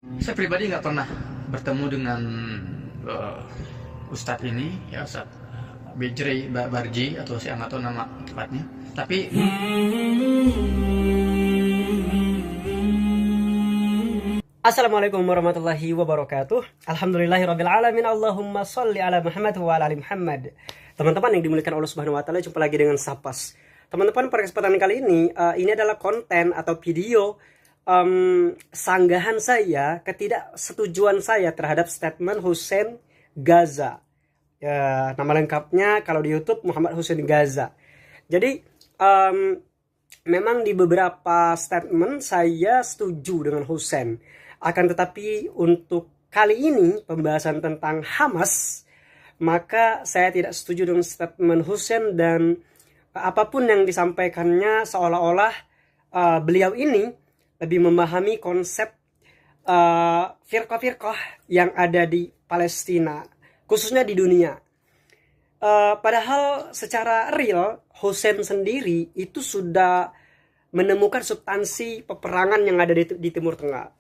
Saya pribadi nggak pernah bertemu dengan Ustadz ini, ya Ustadz Bejrey Barji, atau saya nggak tahu nama tepatnya. Tapi Assalamualaikum warahmatullahi wabarakatuh. Alhamdulillahirabbil alamin. Allahumma sholli ala Muhammad wa ala ali Muhammad. Teman-teman yang dimuliakan Allah Subhanahu wa taala, jumpa lagi dengan Sapas. Teman-teman, pada kesempatan kali ini adalah konten atau video sanggahan saya, ketidaksetujuan saya terhadap statement Hussein Gaza. Ya, nama lengkapnya kalau di YouTube Muhammad Hussein Gaza. Jadi memang di beberapa statement saya setuju dengan Hussein. Akan tetapi untuk kali ini pembahasan tentang Hamas, maka saya tidak setuju dengan statement Hussein, dan apapun yang disampaikannya seolah-olah beliau ini lebih memahami konsep firqah-firqah yang ada di Palestina, khususnya di dunia. Padahal secara real Hussein sendiri itu sudah menemukan substansi peperangan yang ada di Timur Tengah.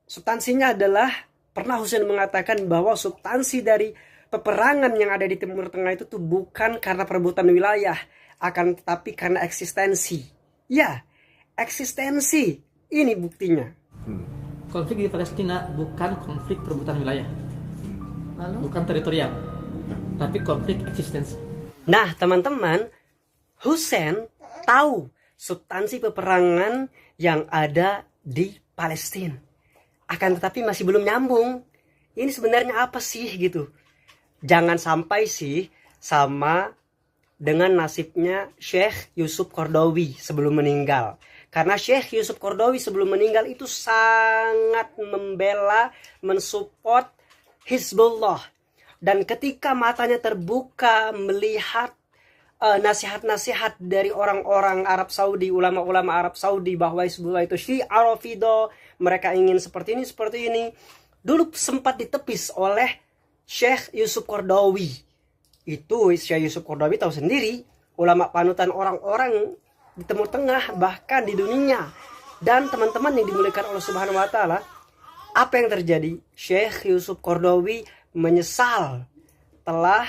Substansinya adalah, pernah Hussein mengatakan bahwa substansi dari peperangan yang ada di Timur Tengah itu tuh bukan karena perebutan wilayah, akan tetapi karena eksistensi. Ya, eksistensi. Ini buktinya. konflik di Palestina bukan konflik perebutan wilayah, bukan teritorial, tapi konflik eksistensi. Nah, teman-teman, Hussein tahu substansi peperangan yang ada di Palestina. Akan tetapi masih belum nyambung. Ini sebenarnya apa sih gitu? Jangan sampai sih sama dengan nasibnya Syekh Yusuf Qaradawi sebelum meninggal. Karena Syekh Yusuf Qaradawi sebelum meninggal itu sangat membela, mensupport Hizbullah. Dan ketika matanya terbuka melihat nasihat-nasihat dari orang-orang Arab Saudi, ulama-ulama Arab Saudi, bahwa Hizbullah itu Syiah Rafidhah, mereka ingin seperti ini, dulu sempat ditepis oleh Syekh Yusuf Qaradawi. Itu Syekh Yusuf Qaradawi tahu sendiri, ulama panutan orang-orang di Timur Tengah, bahkan di dunia. Dan teman-teman yang dimuliakan Allah Subhanahu wa taala, apa yang terjadi? Syekh Yusuf Qaradawi menyesal telah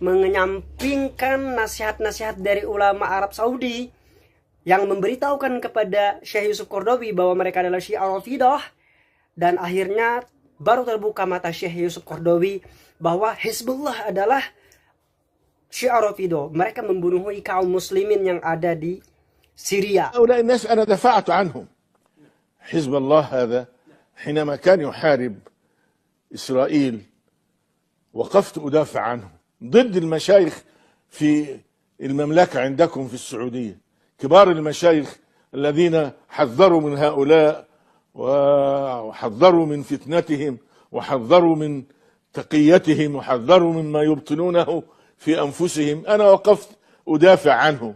menyampingkan nasihat-nasihat dari ulama Arab Saudi yang memberitahukan kepada Syekh Yusuf Qaradawi bahwa mereka adalah Syiah Rafidhah. Dan akhirnya baru terbuka mata Syekh Yusuf Qaradawi bahwa Hizbullah adalah Syiah Rafidhah. Mereka membunuh kaum muslimin yang ada di Syria. هؤلاء الناس أنا دفعت عنهم. حزب الله هذا حينما كان يحارب إسرائيل وقفت أدافع عنه ضد المشايخ في المملكة عندكم في السعودية، كبار المشايخ الذين حذروا من هؤلاء وحذروا من فتنتهم وحذروا من تقيتهم وحذروا مما يبطنونه في أنفسهم. أنا وقفت أدافع عنهم،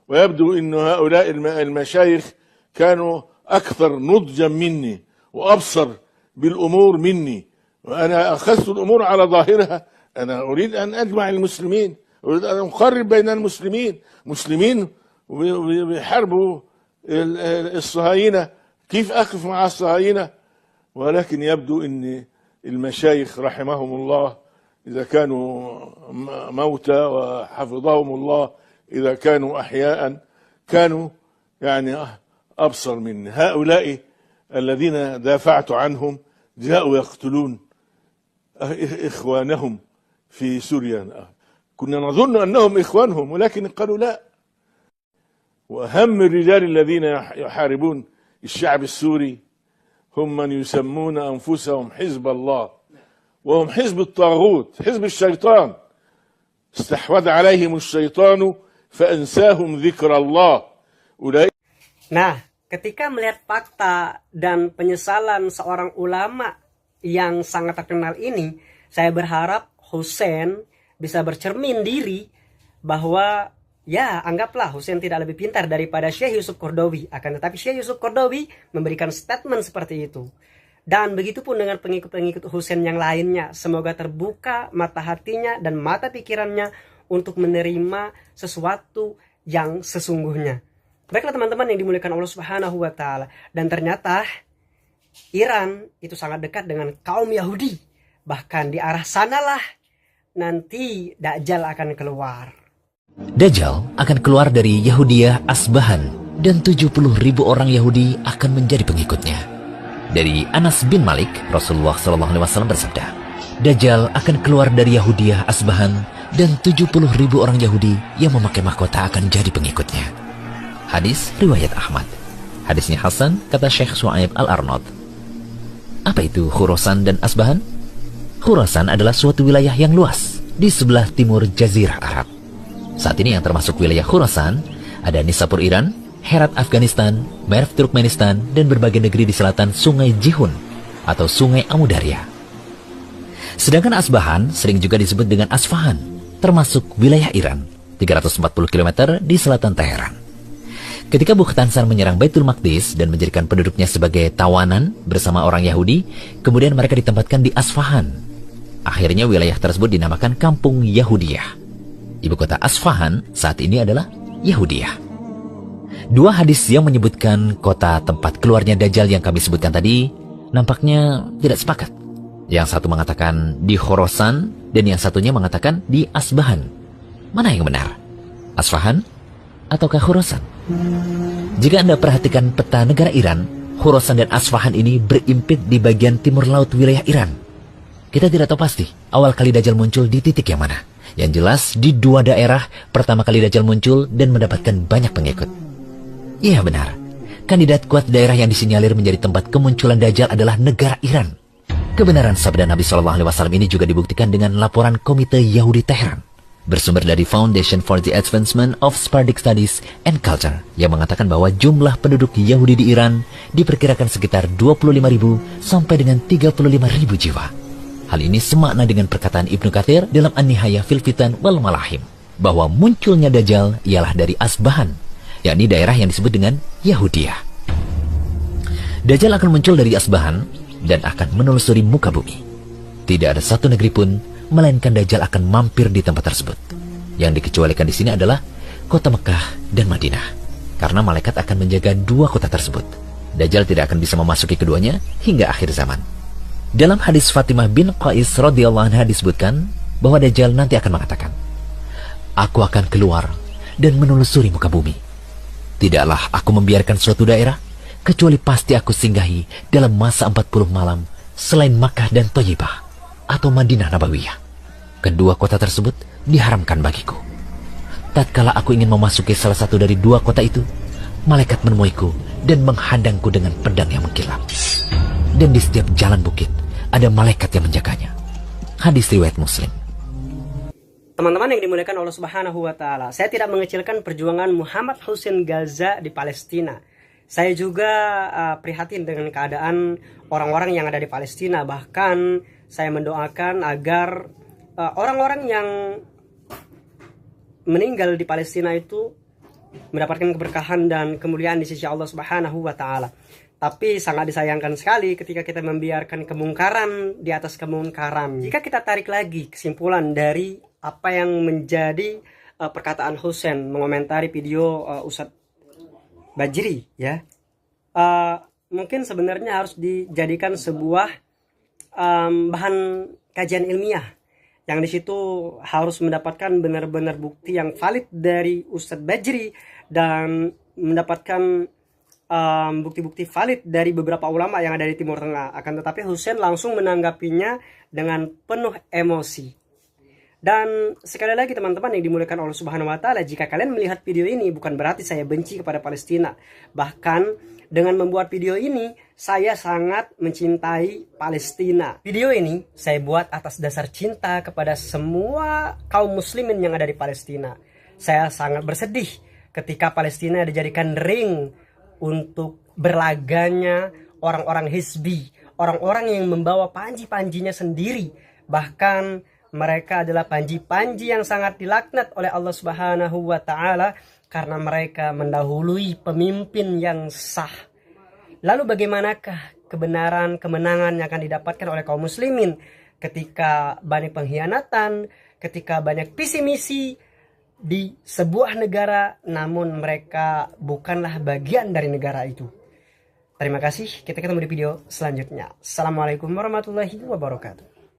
ويبدو أن هؤلاء المشايخ كانوا أكثر نضجا مني وأبصر بالأمور مني، وأنا أخذت الأمور على ظاهرها. أنا أريد أن أجمع المسلمين، أريد أن أقرب بين المسلمين، مسلمين ويحاربوا الصهاينة، كيف أقف مع الصهاينة؟ ولكن يبدو أن المشايخ رحمهم الله إذا كانوا موتى وحفظهم الله إذا كانوا أحياء كانوا يعني أبصر مني. هؤلاء الذين دافعت عنهم جاءوا يقتلون إخوانهم في سوريا. كنا نظن أنهم إخوانهم، ولكن قالوا لا. وأهم الرجال الذين يحاربون الشعب السوري هم من يسمون أنفسهم حزب الله، وهم حزب الطاغوت، حزب الشيطان. استحوذ عليهم الشيطان فأنساهم ذكر الله. Nah, ketika melihat fakta dan penyesalan seorang ulama yang sangat terkenal ini, saya berharap Hussein bisa bercermin diri bahwa ya, anggaplah Hussein tidak lebih pintar daripada Syekh Yusuf Qaradawi. Akan tetapi Syekh Yusuf Qaradawi memberikan statement seperti itu. Dan begitupun dengan pengikut-pengikut Hussein yang lainnya. Semoga terbuka mata hatinya dan mata pikirannya untuk menerima sesuatu yang sesungguhnya. Baiklah teman-teman yang dimuliakan Allah Subhanahu wa taala. Dan ternyata Iran itu sangat dekat dengan kaum Yahudi. Bahkan di arah sanalah nanti Dajjal akan keluar. Dajjal akan keluar dari Yahudiyah Asbahan dan 70.000 orang Yahudi akan menjadi pengikutnya. Dari Anas bin Malik, Rasulullah SAW bersabda, Dajjal akan keluar dari Yahudiyah Asbahan dan 70.000 orang Yahudi yang memakai mahkota akan jadi pengikutnya. Hadis riwayat Ahmad. Hadisnya Hasan, kata Syekh Su'aib Al-Arnaud. Apa itu Khurasan dan Asbahan? Khurasan adalah suatu wilayah yang luas di sebelah timur Jazirah Arab. Saat ini yang termasuk wilayah Khurasan ada Nisapur Iran, Herat Afghanistan, Merv Turkmenistan, dan berbagai negeri di selatan Sungai Jihun atau Sungai Amudarya. Sedangkan Asbahan sering juga disebut dengan Asfahan, termasuk wilayah Iran, 340 km di selatan Teheran. Ketika Bukhtansar menyerang Baitul Maqdis dan menjadikan penduduknya sebagai tawanan bersama orang Yahudi, kemudian mereka ditempatkan di Asfahan. Akhirnya wilayah tersebut dinamakan Kampung Yahudiyah. Ibu kota Asfahan saat ini adalah Yahudiyah. Dua hadis yang menyebutkan kota tempat keluarnya Dajjal yang kami sebutkan tadi nampaknya tidak sepakat. Yang satu mengatakan di Khorasan dan yang satunya mengatakan di Asbahan. Mana yang benar? Asfahan ataukah Khorasan? Jika Anda perhatikan peta negara Iran, Khorasan dan Asfahan ini berimpit di bagian timur laut wilayah Iran. Kita tidak tahu pasti awal kali Dajjal muncul di titik yang mana. Yang jelas di dua daerah pertama kali Dajjal muncul dan mendapatkan banyak pengikut. Iya benar, kandidat kuat daerah yang disinyalir menjadi tempat kemunculan Dajjal adalah negara Iran. Kebenaran sabda Nabi SAW ini juga dibuktikan dengan laporan Komite Yahudi Teheran bersumber dari Foundation for the Advancement of Sephardic Studies and Culture yang mengatakan bahwa jumlah penduduk Yahudi di Iran diperkirakan sekitar 25.000 sampai dengan 35.000 jiwa. Hal ini semakna dengan perkataan Ibnu Katsir dalam An-Nihayah fil Fitan wal Malahim bahwa munculnya Dajjal ialah dari Asbahan, yakni daerah yang disebut dengan Yahudiyah. Dajjal akan muncul dari Asbahan dan akan menelusuri muka bumi. Tidak ada satu negeri pun melainkan Dajjal akan mampir di tempat tersebut. Yang dikecualikan di sini adalah kota Mekah dan Madinah, karena malaikat akan menjaga dua kota tersebut. Dajjal tidak akan bisa memasuki keduanya hingga akhir zaman. Dalam hadis Fatimah bin Qais radhiyallahu anha disebutkan bahwa Dajjal nanti akan mengatakan, "Aku akan keluar dan menelusuri muka bumi. Tidaklah aku membiarkan suatu daerah kecuali pasti aku singgahi dalam masa 40 malam selain Makkah dan Thayyibah atau Madinah Nabawiyah. Kedua kota tersebut diharamkan bagiku. Tatkala aku ingin memasuki salah satu dari dua kota itu, malaikat menemuiku dan menghadangku dengan pedang yang mengkilap. Dan di setiap jalan bukit ada malaikat yang menjaganya." Hadis riwayat Muslim. Teman-teman yang dimuliakan Allah Subhanahu wa taala, saya tidak mengecilkan perjuangan Muhammad Hussein Gaza di Palestina. Saya juga prihatin dengan keadaan orang-orang yang ada di Palestina. Bahkan saya mendoakan agar orang-orang yang meninggal di Palestina itu mendapatkan keberkahan dan kemuliaan di sisi Allah Subhanahu wa taala. Tapi sangat disayangkan sekali ketika kita membiarkan kemungkaran di atas kemungkaran. Jika kita tarik lagi kesimpulan dari apa yang menjadi perkataan Hussein mengomentari video Ustadz Bajri, ya, mungkin sebenarnya harus dijadikan sebuah bahan kajian ilmiah yang di situ harus mendapatkan benar-benar bukti yang valid dari Ustadz Bajri dan mendapatkan bukti-bukti valid dari beberapa ulama yang ada di Timur Tengah. Akan tetapi Hussein langsung menanggapinya dengan penuh emosi. Dan sekali lagi teman-teman yang dimuliakan Allah Subhanahu wa taala, jika kalian melihat video ini bukan berarti saya benci kepada Palestina. Bahkan dengan membuat video ini saya sangat mencintai Palestina. Video ini saya buat atas dasar cinta kepada semua kaum muslimin yang ada di Palestina. Saya sangat bersedih ketika Palestina dijadikan ring untuk berlaganya orang-orang hizbi, orang-orang yang membawa panji-panjinya sendiri. Bahkan mereka adalah panji-panji yang sangat dilaknat oleh Allah Subhanahu wa taala karena mereka mendahului pemimpin yang sah. Lalu bagaimanakah kebenaran, kemenangan yang akan didapatkan oleh kaum muslimin ketika banyak pengkhianatan, ketika banyak visi misi di sebuah negara namun mereka bukanlah bagian dari negara itu. Terima kasih, kita ketemu di video selanjutnya. Assalamualaikum warahmatullahi wabarakatuh.